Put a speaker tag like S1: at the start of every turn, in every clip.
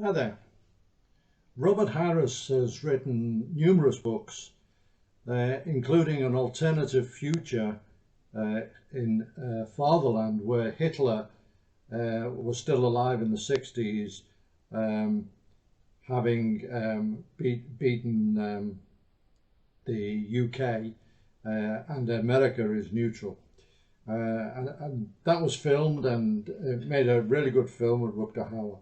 S1: Hi there. Robert Harris has written numerous books, including an alternative future in Fatherland, where Hitler was still alive in the 60s, having beaten the UK, and America is neutral. And that was filmed, and it made a really good film with Rutger Hauer.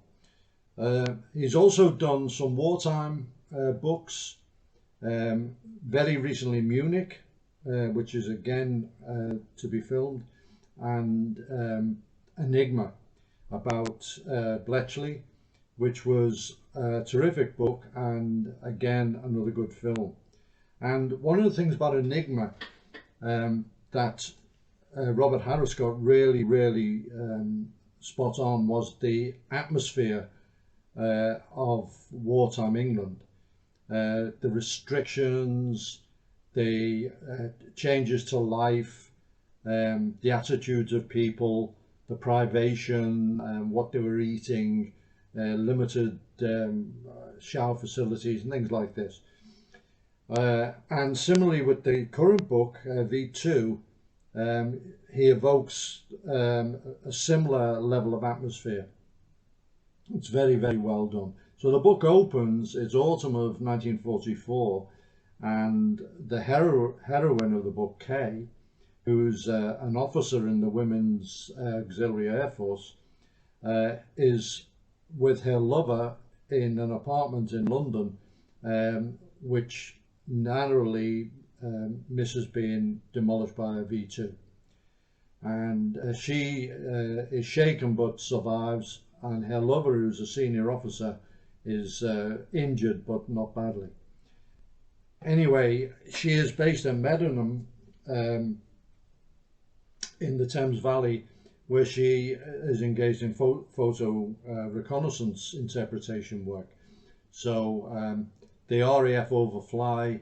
S1: He's also done some wartime books, very recently Munich, which is again to be filmed, and Enigma about Bletchley, which was a terrific book and again another good film. And one of the things about Enigma that Robert Harris got really spot on was the atmosphere of wartime England, the restrictions, the changes to life, the attitudes of people, the privation, what they were eating, limited shower facilities and things like this. And similarly with the current book, V2, he evokes a similar level of atmosphere. It's very well done. So the book opens, it's autumn of 1944, and the heroine of the book, Kay, who's an officer in the Women's Auxiliary Air Force, is with her lover in an apartment in London, which narrowly misses being demolished by a V2. And she is shaken but survives, and her lover, who's a senior officer, is injured but not badly. Anyway, she is based in Meddenham in the Thames Valley, where she is engaged in photo reconnaissance interpretation work. So the RAF overfly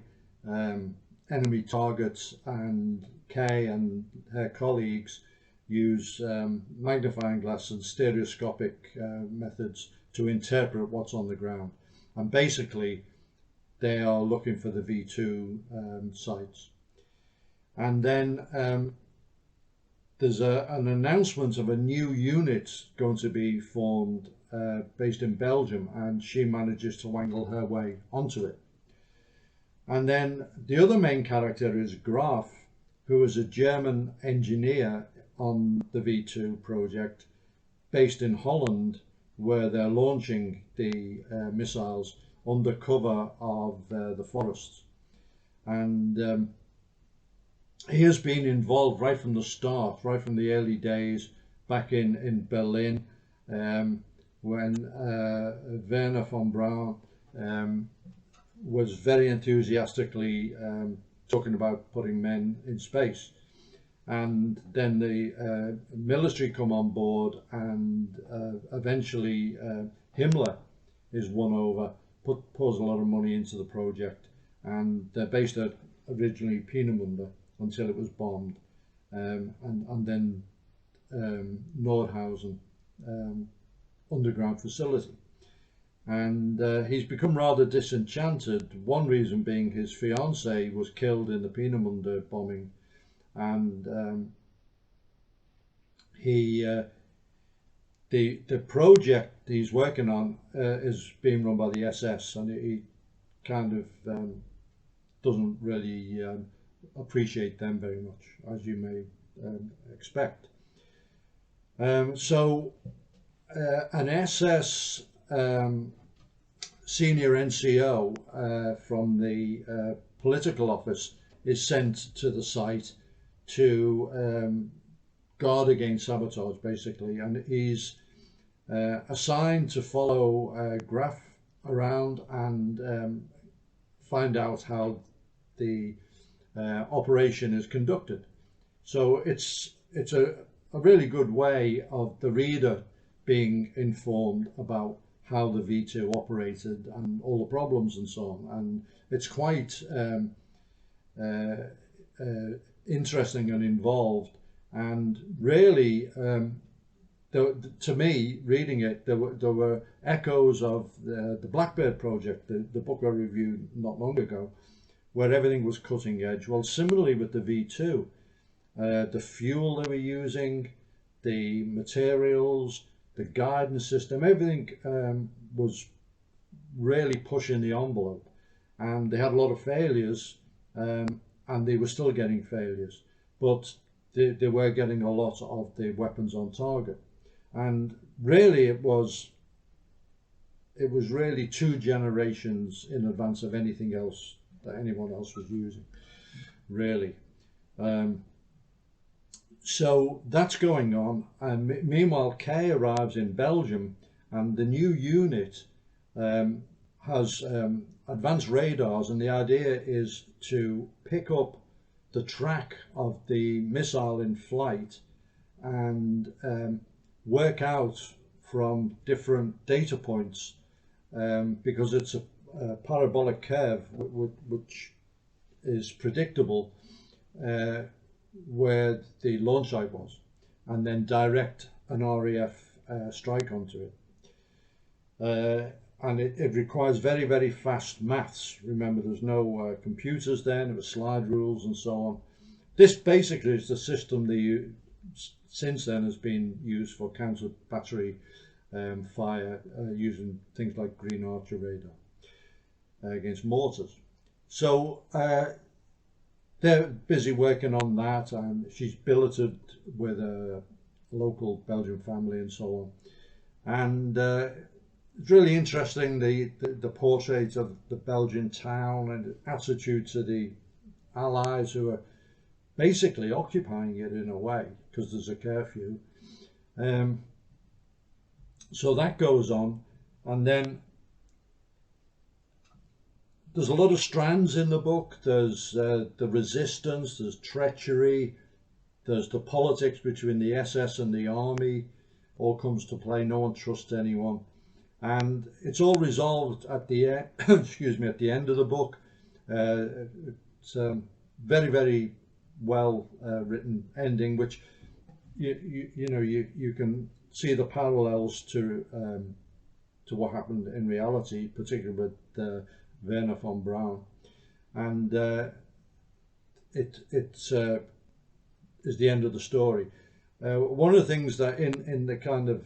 S1: enemy targets, and Kay and her colleagues use magnifying glass and stereoscopic methods to interpret what's on the ground. And basically, they are looking for the V2 sites. And then there's an announcement of a new unit going to be formed based in Belgium, and she manages to wangle her way onto it. And then the other main character is Graf, who is a German engineer on the V2 project based in Holland, where they're launching the missiles under cover of the forests. And he has been involved right from the start, right from the early days back in Berlin, when Werner von Braun was very enthusiastically talking about putting men in space. And then the military come on board, and eventually Himmler is won over, pours a lot of money into the project, and they're based at originally Peenemünde until it was bombed, and then Nordhausen underground facility. And he's become rather disenchanted, one reason being his fiancée was killed in the Peenemünde bombing, and the project he's working on is being run by the SS, and he kind of doesn't really appreciate them very much, as you may expect. So an SS senior NCO from the political office is sent to the site to guard against sabotage, basically, and he's assigned to follow Graf around and find out how the operation is conducted. So it's a really good way of the reader being informed about how the V2 operated and all the problems and so on, and it's quite interesting and involved, and really to me, reading it, there were echoes of the Blackbird project, the book I reviewed not long ago, where everything was cutting edge. Well, similarly with the V2, the fuel they were using, the materials, the guidance system, everything was really pushing the envelope. And they had a lot of failures, and they were still getting failures, but they were getting a lot of the weapons on target. And really it was really 2 generations in advance of anything else that anyone else was using, really. So that's going on, and meanwhile Kay arrives in Belgium, and the new unit has advanced radars, and the idea is to pick up the track of the missile in flight and work out from different data points, because it's a parabolic curve which is predictable where the launch site was, and then direct an RAF strike onto it. And it requires very, very fast maths. Remember, there's no computers then, it was slide rules and so on. This basically is the system they since then has been used for counter battery fire, using things like Green Archer radar against mortars. So they're busy working on that, and she's billeted with a local Belgian family and so on. And it's really interesting, the portrait of the Belgian town and attitude to the Allies, who are basically occupying it in a way because there's a curfew. So that goes on, and then there's a lot of strands in the book. There's the resistance, there's treachery, there's the politics between the SS and the army, all comes to play. No one trusts anyone, and it's all resolved at the end. Excuse me, at the end of the book. It's very, very well written ending, which you can see the parallels to what happened in reality, particularly with Werner von Braun, and it is the end of the story. One of the things that in the kind of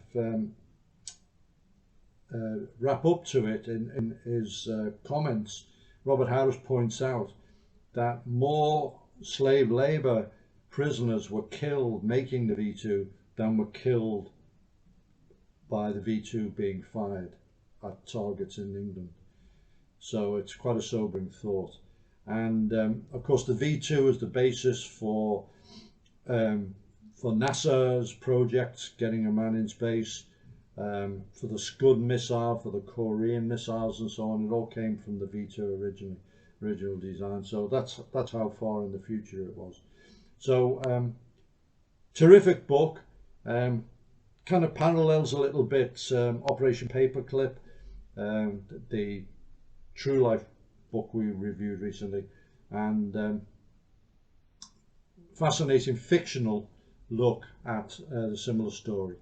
S1: wrap up to it in his comments, Robert Harris points out that more slave labor prisoners were killed making the V2 than were killed by the V2 being fired at targets in England. So it's quite a sobering thought. And of course the V2 is the basis for NASA's projects, getting a man in space, for the Scud missile, for the Korean missiles and so on. It all came from the V2 original design. So that's how far in the future it was. So terrific book. Kind of parallels a little bit Operation Paperclip, the True Life book we reviewed recently, and fascinating fictional look at the similar story.